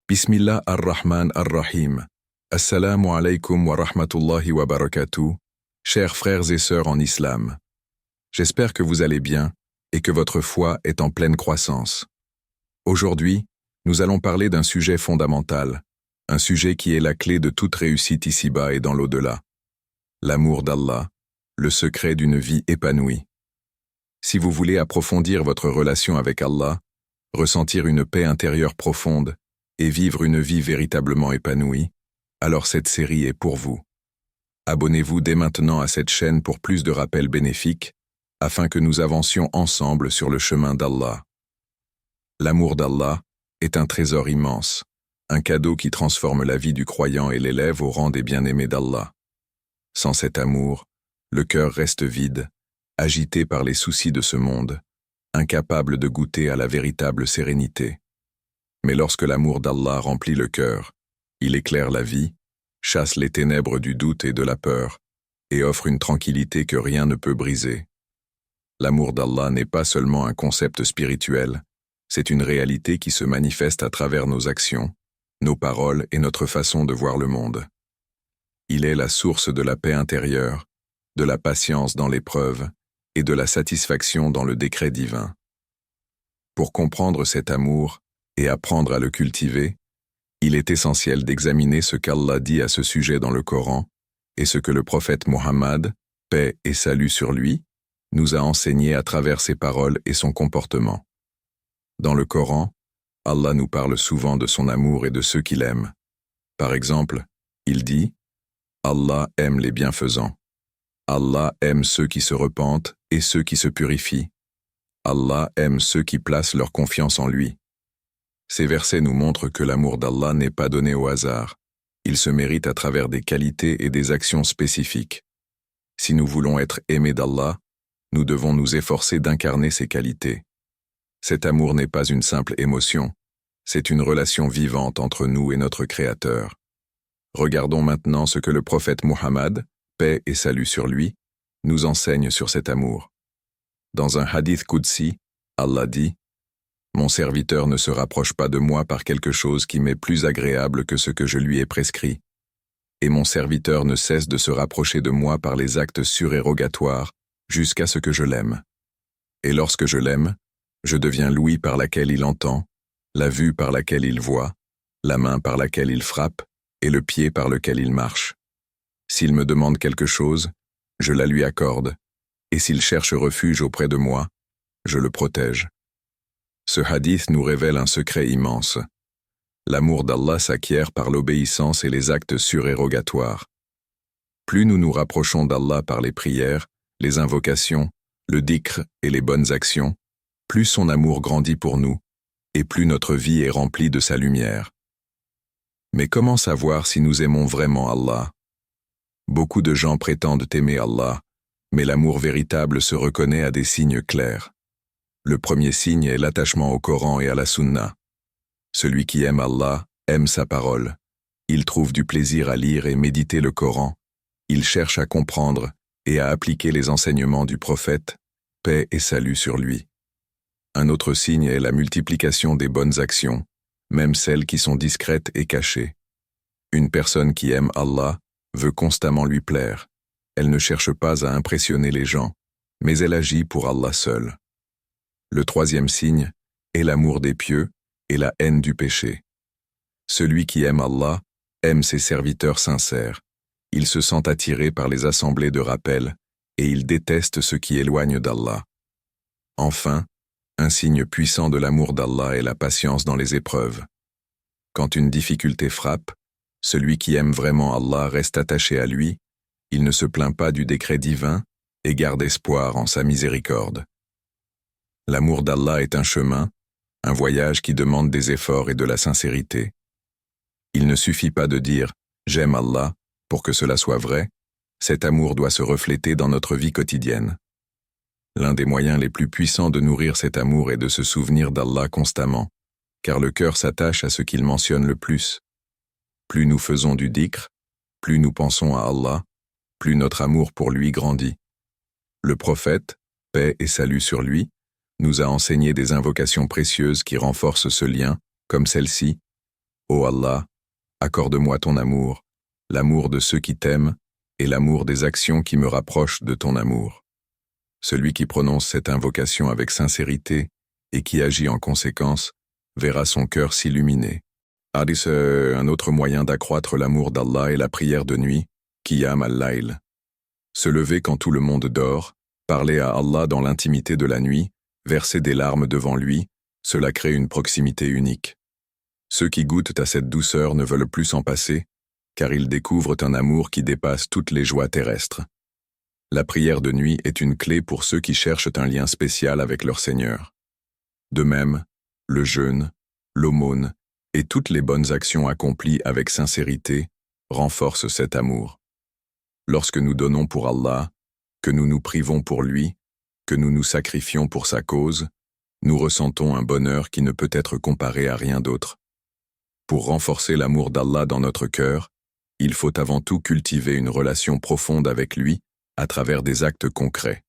Bismillah ar-Rahman ar-Rahim. Assalamu alaikum wa rahmatullahi wa barakatuh, chers frères et sœurs en islam. J'espère que vous allez bien et que votre foi est en pleine croissance. Aujourd'hui, nous allons parler d'un sujet fondamental, un sujet qui est la clé de toute réussite ici-bas et dans l'au-delà. L'amour d'Allah, le secret d'une vie épanouie. Si vous voulez approfondir votre relation avec Allah, ressentir une paix intérieure profonde et vivre une vie véritablement épanouie, alors cette série est pour vous. Abonnez-vous dès maintenant à cette chaîne pour plus de rappels bénéfiques, afin que nous avancions ensemble sur le chemin d'Allah. L'amour d'Allah est un trésor immense, un cadeau qui transforme la vie du croyant et l'élève au rang des bien-aimés d'Allah. Sans cet amour, le cœur reste vide, agité par les soucis de ce monde, incapable de goûter à la véritable sérénité. Mais lorsque l'amour d'Allah remplit le cœur, il éclaire la vie, chasse les ténèbres du doute et de la peur, et offre une tranquillité que rien ne peut briser. L'amour d'Allah n'est pas seulement un concept spirituel, c'est une réalité qui se manifeste à travers nos actions, nos paroles et notre façon de voir le monde. Il est la source de la paix intérieure, de la patience dans l'épreuve et de la satisfaction dans le décret divin. Pour comprendre cet amour et apprendre à le cultiver, il est essentiel d'examiner ce qu'Allah dit à ce sujet dans le Coran et ce que le prophète Mohammed, paix et salut sur lui, nous a enseigné à travers ses paroles et son comportement. Dans le Coran, Allah nous parle souvent de son amour et de ceux qu'il aime. Par exemple, il dit « Allah aime les bienfaisants. Allah aime ceux qui se repentent et ceux qui se purifient. Allah aime ceux qui placent leur confiance en lui. » Ces versets nous montrent que l'amour d'Allah n'est pas donné au hasard. Il se mérite à travers des qualités et des actions spécifiques. Si nous voulons être aimés d'Allah, nous devons nous efforcer d'incarner ces qualités. Cet amour n'est pas une simple émotion, c'est une relation vivante entre nous et notre Créateur. Regardons maintenant ce que le prophète Mohammed, paix et salut sur lui, nous enseigne sur cet amour. Dans un hadith Qudsi, Allah dit « Mon serviteur ne se rapproche pas de moi par quelque chose qui m'est plus agréable que ce que je lui ai prescrit, et mon serviteur ne cesse de se rapprocher de moi par les actes surérogatoires jusqu'à ce que je l'aime. Et lorsque je l'aime, je deviens l'ouïe par laquelle il entend, la vue par laquelle il voit, la main par laquelle il frappe et le pied par lequel il marche. S'il me demande quelque chose, je la lui accorde, et s'il cherche refuge auprès de moi, je le protège. » Ce hadith nous révèle un secret immense. L'amour d'Allah s'acquiert par l'obéissance et les actes surérogatoires. Plus nous nous rapprochons d'Allah par les prières, les invocations, le dhikr et les bonnes actions, plus son amour grandit pour nous, et plus notre vie est remplie de sa lumière. Mais comment savoir si nous aimons vraiment Allah? Beaucoup de gens prétendent aimer Allah, mais l'amour véritable se reconnaît à des signes clairs. Le premier signe est l'attachement au Coran et à la Sunna. Celui qui aime Allah aime sa parole. Il trouve du plaisir à lire et méditer le Coran. Il cherche à comprendre et à appliquer les enseignements du prophète, paix et salut sur lui. Un autre signe est la multiplication des bonnes actions, même celles qui sont discrètes et cachées. Une personne qui aime Allah veut constamment lui plaire. Elle ne cherche pas à impressionner les gens, mais elle agit pour Allah seul. Le troisième signe est l'amour des pieux et la haine du péché. Celui qui aime Allah aime ses serviteurs sincères. Il se sent attiré par les assemblées de rappel et il déteste ceux qui éloignent d'Allah. Enfin, un signe puissant de l'amour d'Allah est la patience dans les épreuves. Quand une difficulté frappe, celui qui aime vraiment Allah reste attaché à lui, il ne se plaint pas du décret divin et garde espoir en sa miséricorde. L'amour d'Allah est un chemin, un voyage qui demande des efforts et de la sincérité. Il ne suffit pas de dire « j'aime Allah » pour que cela soit vrai, cet amour doit se refléter dans notre vie quotidienne. L'un des moyens les plus puissants de nourrir cet amour est de se souvenir d'Allah constamment, car le cœur s'attache à ce qu'il mentionne le plus. Plus nous faisons du dhikr, plus nous pensons à Allah, plus notre amour pour lui grandit. Le prophète, paix et salut sur lui, nous a enseigné des invocations précieuses qui renforcent ce lien, comme celle-ci. Ô Allah, accorde-moi ton amour, l'amour de ceux qui t'aiment et l'amour des actions qui me rapprochent de ton amour. Celui qui prononce cette invocation avec sincérité et qui agit en conséquence verra son cœur s'illuminer. Hadith, un autre moyen d'accroître l'amour d'Allah est la prière de nuit, Qiyam al-Layl. Se lever quand tout le monde dort, parler à Allah dans l'intimité de la nuit, verser des larmes devant lui, cela crée une proximité unique. Ceux qui goûtent à cette douceur ne veulent plus s'en passer, car ils découvrent un amour qui dépasse toutes les joies terrestres. La prière de nuit est une clé pour ceux qui cherchent un lien spécial avec leur Seigneur. De même, le jeûne, l'aumône et toutes les bonnes actions accomplies avec sincérité renforcent cet amour. Lorsque nous donnons pour Allah, que nous nous privons pour lui, que nous nous sacrifions pour sa cause, nous ressentons un bonheur qui ne peut être comparé à rien d'autre. Pour renforcer l'amour d'Allah dans notre cœur, il faut avant tout cultiver une relation profonde avec lui à travers des actes concrets.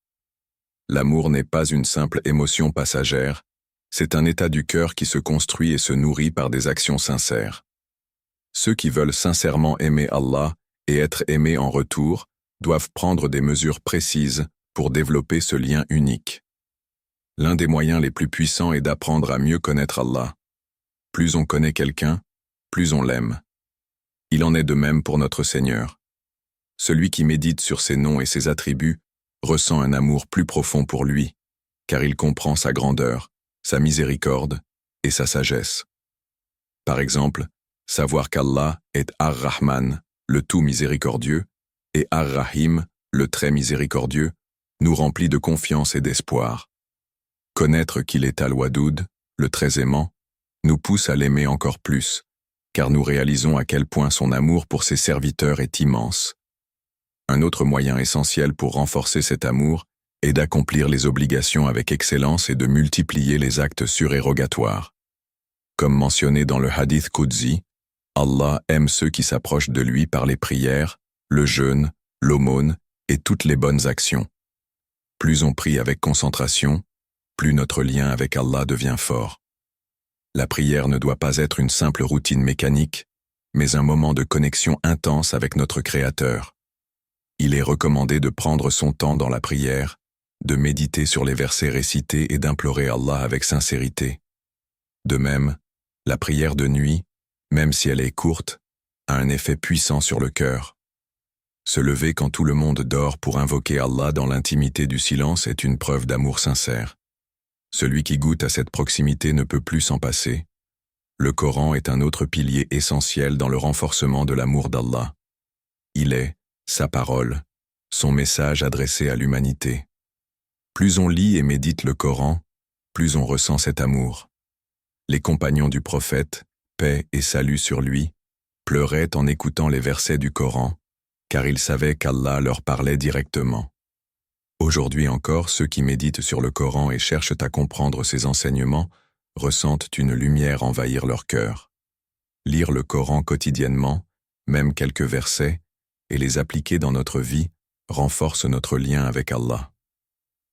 L'amour n'est pas une simple émotion passagère, c'est un état du cœur qui se construit et se nourrit par des actions sincères. Ceux qui veulent sincèrement aimer Allah et être aimés en retour doivent prendre des mesures précises pour développer ce lien unique. L'un des moyens les plus puissants est d'apprendre à mieux connaître Allah. Plus on connaît quelqu'un, plus on l'aime. Il en est de même pour notre Seigneur. Celui qui médite sur ses noms et ses attributs ressent un amour plus profond pour lui, car il comprend sa grandeur, sa miséricorde et sa sagesse. Par exemple, savoir qu'Allah est Ar-Rahman, le tout miséricordieux, et Ar-Rahim, le très miséricordieux, nous remplit de confiance et d'espoir. Connaître qu'il est Al-Wadoud, le très aimant, nous pousse à l'aimer encore plus, car nous réalisons à quel point son amour pour ses serviteurs est immense. Un autre moyen essentiel pour renforcer cet amour est d'accomplir les obligations avec excellence et de multiplier les actes surérogatoires. Comme mentionné dans le hadith Qudsi, Allah aime ceux qui s'approchent de lui par les prières, le jeûne, l'aumône et toutes les bonnes actions. Plus on prie avec concentration, plus notre lien avec Allah devient fort. La prière ne doit pas être une simple routine mécanique, mais un moment de connexion intense avec notre Créateur. Il est recommandé de prendre son temps dans la prière, de méditer sur les versets récités et d'implorer Allah avec sincérité. De même, la prière de nuit, même si elle est courte, a un effet puissant sur le cœur. Se lever quand tout le monde dort pour invoquer Allah dans l'intimité du silence est une preuve d'amour sincère. Celui qui goûte à cette proximité ne peut plus s'en passer. Le Coran est un autre pilier essentiel dans le renforcement de l'amour d'Allah. Il est, sa parole, son message adressé à l'humanité. Plus on lit et médite le Coran, plus on ressent cet amour. Les compagnons du prophète, paix et salut sur lui, pleuraient en écoutant les versets du Coran, car ils savaient qu'Allah leur parlait directement. Aujourd'hui encore, ceux qui méditent sur le Coran et cherchent à comprendre ses enseignements ressentent une lumière envahir leur cœur. Lire le Coran quotidiennement, même quelques versets, et les appliquer dans notre vie renforce notre lien avec Allah.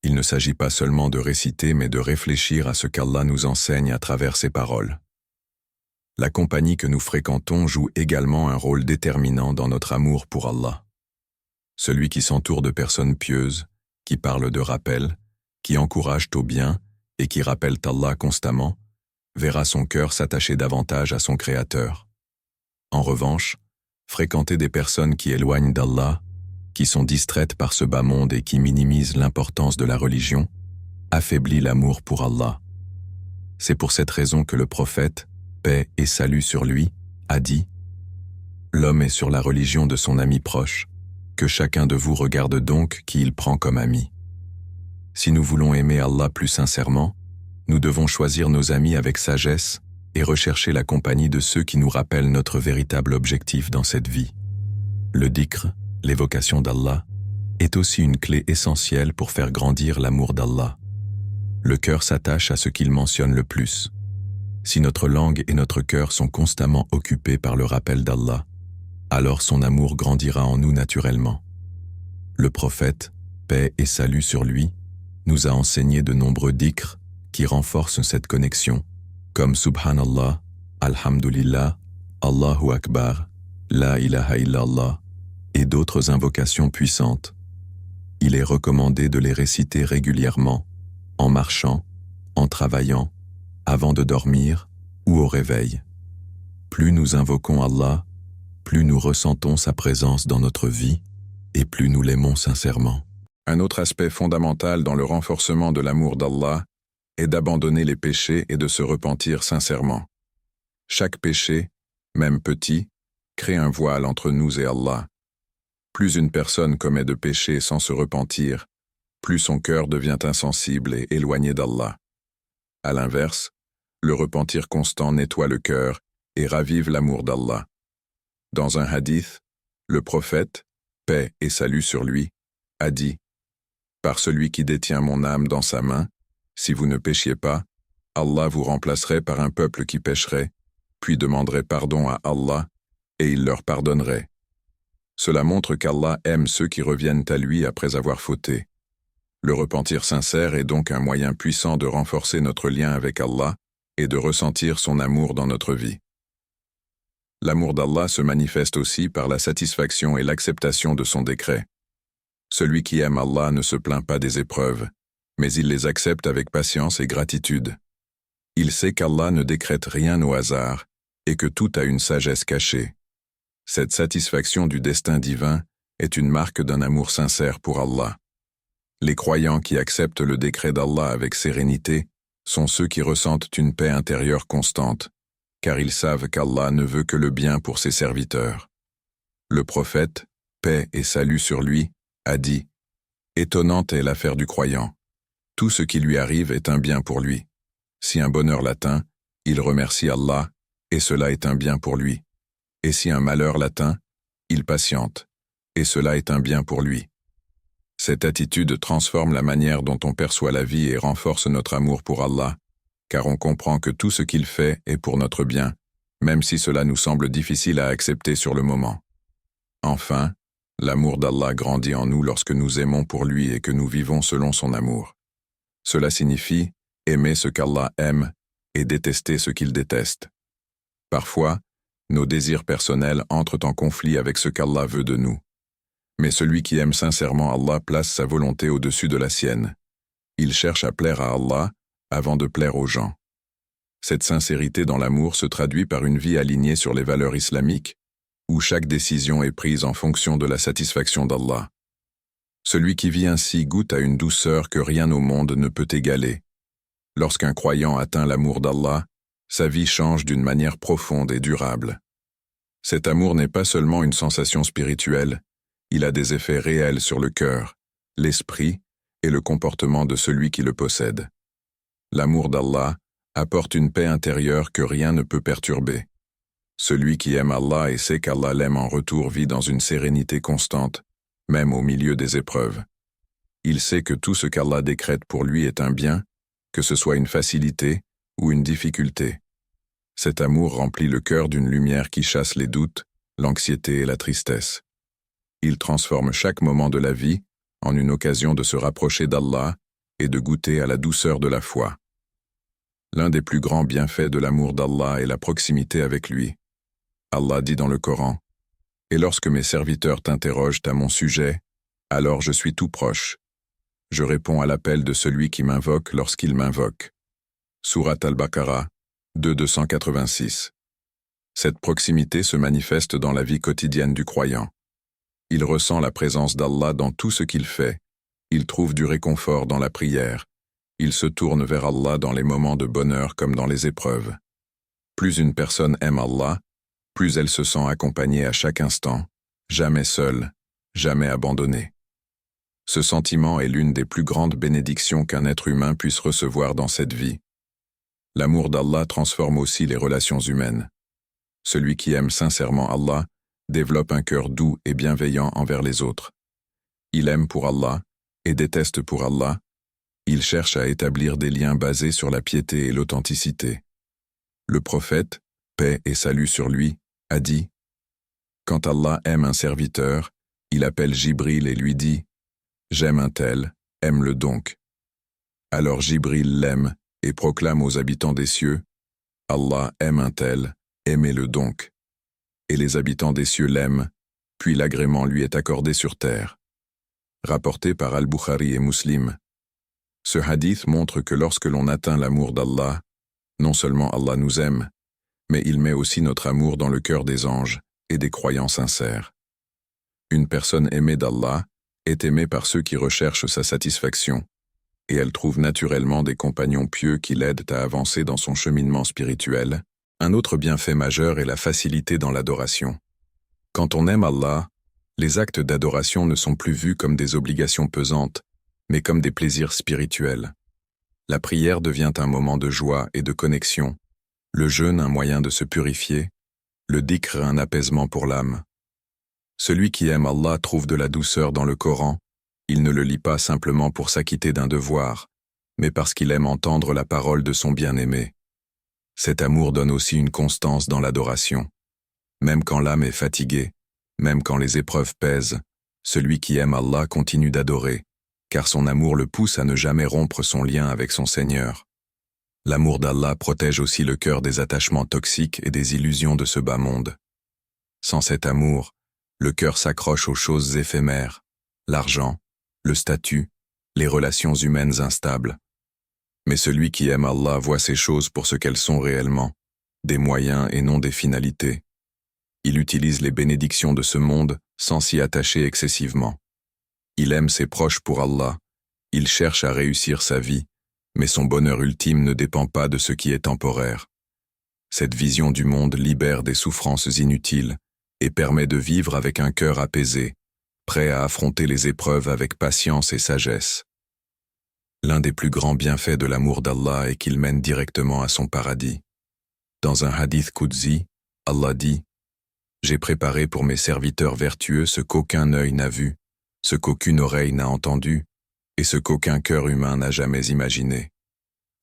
Il ne s'agit pas seulement de réciter, mais de réfléchir à ce qu'Allah nous enseigne à travers ses paroles. La compagnie que nous fréquentons joue également un rôle déterminant dans notre amour pour Allah. Celui qui s'entoure de personnes pieuses, qui parlent de rappel, qui encouragent au bien et qui rappellent Allah constamment, verra son cœur s'attacher davantage à son Créateur. En revanche, fréquenter des personnes qui éloignent d'Allah, qui sont distraites par ce bas monde et qui minimisent l'importance de la religion, affaiblit l'amour pour Allah. C'est pour cette raison que le prophète, paix et salut sur lui, a dit « L'homme est sur la religion de son ami proche, que chacun de vous regarde donc qui il prend comme ami. » Si nous voulons aimer Allah plus sincèrement, nous devons choisir nos amis avec sagesse et rechercher la compagnie de ceux qui nous rappellent notre véritable objectif dans cette vie. Le dhikr, l'évocation d'Allah, est aussi une clé essentielle pour faire grandir l'amour d'Allah. Le cœur s'attache à ce qu'il mentionne le plus. Si notre langue et notre cœur sont constamment occupés par le rappel d'Allah, alors son amour grandira en nous naturellement. Le prophète, paix et salut sur lui, nous a enseigné de nombreux dhikrs qui renforcent cette connexion, comme Subhanallah, Alhamdulillah, Allahu Akbar, La ilaha illallah et d'autres invocations puissantes. Il est recommandé de les réciter régulièrement, en marchant, en travaillant, avant de dormir ou au réveil. Plus nous invoquons Allah, plus nous ressentons sa présence dans notre vie et plus nous l'aimons sincèrement. Un autre aspect fondamental dans le renforcement de l'amour d'Allah est d'abandonner les péchés et de se repentir sincèrement. Chaque péché, même petit, crée un voile entre nous et Allah. Plus une personne commet de péchés sans se repentir, plus son cœur devient insensible et éloigné d'Allah. À l'inverse, le repentir constant nettoie le cœur et ravive l'amour d'Allah. Dans un hadith, le prophète, paix et salut sur lui, a dit « Par celui qui détient mon âme dans sa main, si vous ne péchiez pas, Allah vous remplacerait par un peuple qui pécherait, puis demanderait pardon à Allah, et il leur pardonnerait. Cela montre qu'Allah aime ceux qui reviennent à lui après avoir fauté. Le repentir sincère est donc un moyen puissant de renforcer notre lien avec Allah et de ressentir son amour dans notre vie. L'amour d'Allah se manifeste aussi par la satisfaction et l'acceptation de son décret. Celui qui aime Allah ne se plaint pas des épreuves, mais il les accepte avec patience et gratitude. Il sait qu'Allah ne décrète rien au hasard et que tout a une sagesse cachée. Cette satisfaction du destin divin est une marque d'un amour sincère pour Allah. Les croyants qui acceptent le décret d'Allah avec sérénité sont ceux qui ressentent une paix intérieure constante, car ils savent qu'Allah ne veut que le bien pour ses serviteurs. Le prophète, paix et salut sur lui, a dit « Étonnante est l'affaire du croyant. Tout ce qui lui arrive est un bien pour lui. Si un bonheur l'atteint, il remercie Allah, et cela est un bien pour lui. Et si un malheur l'atteint, il patiente, et cela est un bien pour lui. » Cette attitude transforme la manière dont on perçoit la vie et renforce notre amour pour Allah, car on comprend que tout ce qu'il fait est pour notre bien, même si cela nous semble difficile à accepter sur le moment. Enfin, l'amour d'Allah grandit en nous lorsque nous aimons pour lui et que nous vivons selon son amour. Cela signifie aimer ce qu'Allah aime et détester ce qu'il déteste. Parfois, nos désirs personnels entrent en conflit avec ce qu'Allah veut de nous. Mais celui qui aime sincèrement Allah place sa volonté au-dessus de la sienne. Il cherche à plaire à Allah avant de plaire aux gens. Cette sincérité dans l'amour se traduit par une vie alignée sur les valeurs islamiques, où chaque décision est prise en fonction de la satisfaction d'Allah. Celui qui vit ainsi goûte à une douceur que rien au monde ne peut égaler. Lorsqu'un croyant atteint l'amour d'Allah, sa vie change d'une manière profonde et durable. Cet amour n'est pas seulement une sensation spirituelle, il a des effets réels sur le cœur, l'esprit et le comportement de celui qui le possède. L'amour d'Allah apporte une paix intérieure que rien ne peut perturber. Celui qui aime Allah et sait qu'Allah l'aime en retour vit dans une sérénité constante, même au milieu des épreuves. Il sait que tout ce qu'Allah décrète pour lui est un bien, que ce soit une facilité ou une difficulté. Cet amour remplit le cœur d'une lumière qui chasse les doutes, l'anxiété et la tristesse. Il transforme chaque moment de la vie en une occasion de se rapprocher d'Allah et de goûter à la douceur de la foi. L'un des plus grands bienfaits de l'amour d'Allah est la proximité avec lui. Allah dit dans le Coran « Et lorsque mes serviteurs t'interrogent à mon sujet, alors je suis tout proche. Je réponds à l'appel de celui qui m'invoque lorsqu'il m'invoque. » Sourate Al-Baqarah, 286. Cette proximité se manifeste dans la vie quotidienne du croyant. Il ressent la présence d'Allah dans tout ce qu'il fait. Il trouve du réconfort dans la prière. Il se tourne vers Allah dans les moments de bonheur comme dans les épreuves. Plus une personne aime Allah, plus elle se sent accompagnée à chaque instant, jamais seule, jamais abandonnée. Ce sentiment est l'une des plus grandes bénédictions qu'un être humain puisse recevoir dans cette vie. L'amour d'Allah transforme aussi les relations humaines. Celui qui aime sincèrement Allah développe un cœur doux et bienveillant envers les autres. Il aime pour Allah et déteste pour Allah. Il cherche à établir des liens basés sur la piété et l'authenticité. Le prophète, paix et salut sur lui, a dit « Quand Allah aime un serviteur, il appelle Jibril et lui dit « J'aime un tel, aime-le donc. » Alors Jibril l'aime et proclame aux habitants des cieux « Allah aime un tel, aimez-le donc. » et les habitants des cieux l'aiment, puis l'agrément lui est accordé sur terre. Rapporté par Al-Bukhari et Muslim. Ce hadith montre que lorsque l'on atteint l'amour d'Allah, non seulement Allah nous aime, mais il met aussi notre amour dans le cœur des anges et des croyants sincères. Une personne aimée d'Allah est aimée par ceux qui recherchent sa satisfaction, et elle trouve naturellement des compagnons pieux qui l'aident à avancer dans son cheminement spirituel. Un autre bienfait majeur est la facilité dans l'adoration. Quand on aime Allah, les actes d'adoration ne sont plus vus comme des obligations pesantes, mais comme des plaisirs spirituels. La prière devient un moment de joie et de connexion, le jeûne un moyen de se purifier, le dhikr un apaisement pour l'âme. Celui qui aime Allah trouve de la douceur dans le Coran, il ne le lit pas simplement pour s'acquitter d'un devoir, mais parce qu'il aime entendre la parole de son bien-aimé. Cet amour donne aussi une constance dans l'adoration. Même quand l'âme est fatiguée, même quand les épreuves pèsent, celui qui aime Allah continue d'adorer, car son amour le pousse à ne jamais rompre son lien avec son Seigneur. L'amour d'Allah protège aussi le cœur des attachements toxiques et des illusions de ce bas monde. Sans cet amour, le cœur s'accroche aux choses éphémères, l'argent, le statut, les relations humaines instables. Mais celui qui aime Allah voit ces choses pour ce qu'elles sont réellement, des moyens et non des finalités. Il utilise les bénédictions de ce monde sans s'y attacher excessivement. Il aime ses proches pour Allah, il cherche à réussir sa vie, mais son bonheur ultime ne dépend pas de ce qui est temporaire. Cette vision du monde libère des souffrances inutiles et permet de vivre avec un cœur apaisé, prêt à affronter les épreuves avec patience et sagesse. L'un des plus grands bienfaits de l'amour d'Allah est qu'il mène directement à son paradis. Dans un hadith Qudsi, Allah dit « J'ai préparé pour mes serviteurs vertueux ce qu'aucun œil n'a vu, ce qu'aucune oreille n'a entendu, et ce qu'aucun cœur humain n'a jamais imaginé. »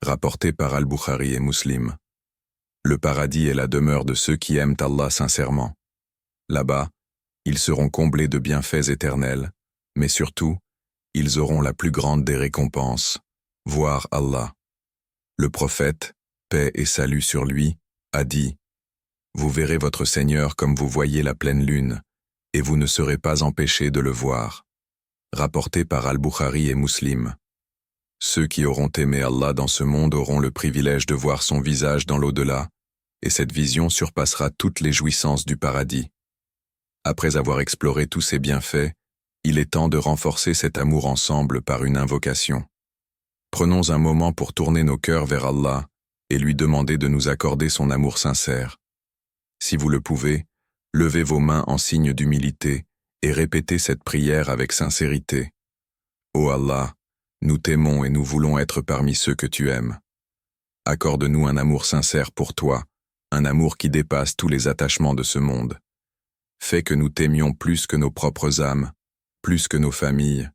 Rapporté par Al-Bukhari et Muslim. Le paradis est la demeure de ceux qui aiment Allah sincèrement. Là-bas, ils seront comblés de bienfaits éternels, mais surtout, ils auront la plus grande des récompenses, voir Allah. Le prophète, paix et salut sur lui, a dit « Vous verrez votre Seigneur comme vous voyez la pleine lune, et vous ne serez pas empêchés de le voir. » Rapporté par Al-Bukhari et Muslim. Ceux qui auront aimé Allah dans ce monde auront le privilège de voir son visage dans l'au-delà, et cette vision surpassera toutes les jouissances du paradis. Après avoir exploré tous ces bienfaits, il est temps de renforcer cet amour ensemble par une invocation. Prenons un moment pour tourner nos cœurs vers Allah et lui demander de nous accorder son amour sincère. Si vous le pouvez, levez vos mains en signe d'humilité et répétez cette prière avec sincérité. Ô Allah, nous t'aimons et nous voulons être parmi ceux que tu aimes. Accorde-nous un amour sincère pour toi, un amour qui dépasse tous les attachements de ce monde. Fais que nous t'aimions plus que nos propres âmes, plus que nos familles,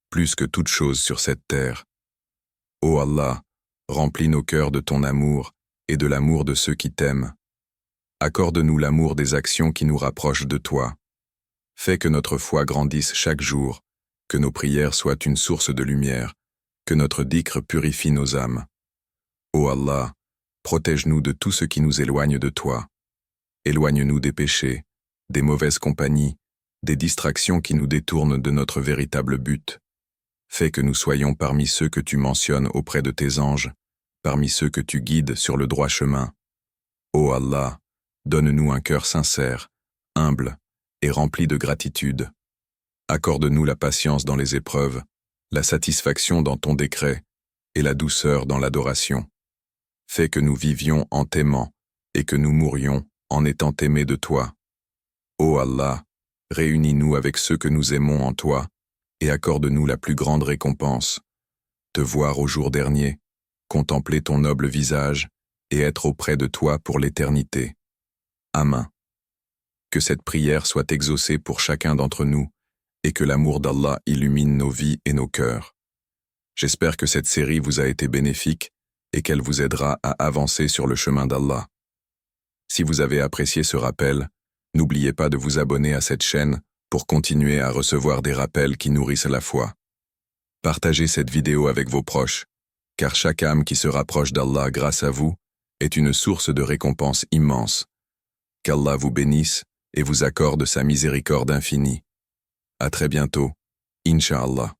plus que toute chose sur cette terre. Ô Allah, remplis nos cœurs de ton amour et de l'amour de ceux qui t'aiment. Accorde-nous l'amour des actions qui nous rapprochent de toi. Fais que notre foi grandisse chaque jour, que nos prières soient une source de lumière, que notre dhikr purifie nos âmes. Ô Allah, protège-nous de tout ce qui nous éloigne de toi. Éloigne-nous des péchés, des mauvaises compagnies, des distractions qui nous détournent de notre véritable but. Fais que nous soyons parmi ceux que tu mentionnes auprès de tes anges, parmi ceux que tu guides sur le droit chemin. Ô Allah, donne-nous un cœur sincère, humble et rempli de gratitude. Accorde-nous la patience dans les épreuves, la satisfaction dans ton décret et la douceur dans l'adoration. Fais que nous vivions en t'aimant et que nous mourions en étant aimés de toi. Ô Allah, réunis-nous avec ceux que nous aimons en toi et accorde-nous la plus grande récompense, te voir au jour dernier, contempler ton noble visage et être auprès de toi pour l'éternité. Amen. Que cette prière soit exaucée pour chacun d'entre nous et que l'amour d'Allah illumine nos vies et nos cœurs. J'espère que cette série vous a été bénéfique et qu'elle vous aidera à avancer sur le chemin d'Allah. Si vous avez apprécié ce rappel, n'oubliez pas de vous abonner à cette chaîne pour continuer à recevoir des rappels qui nourrissent la foi. Partagez cette vidéo avec vos proches, car chaque âme qui se rapproche d'Allah grâce à vous est une source de récompense immense. Qu'Allah vous bénisse et vous accorde sa miséricorde infinie. À très bientôt, Inch'Allah.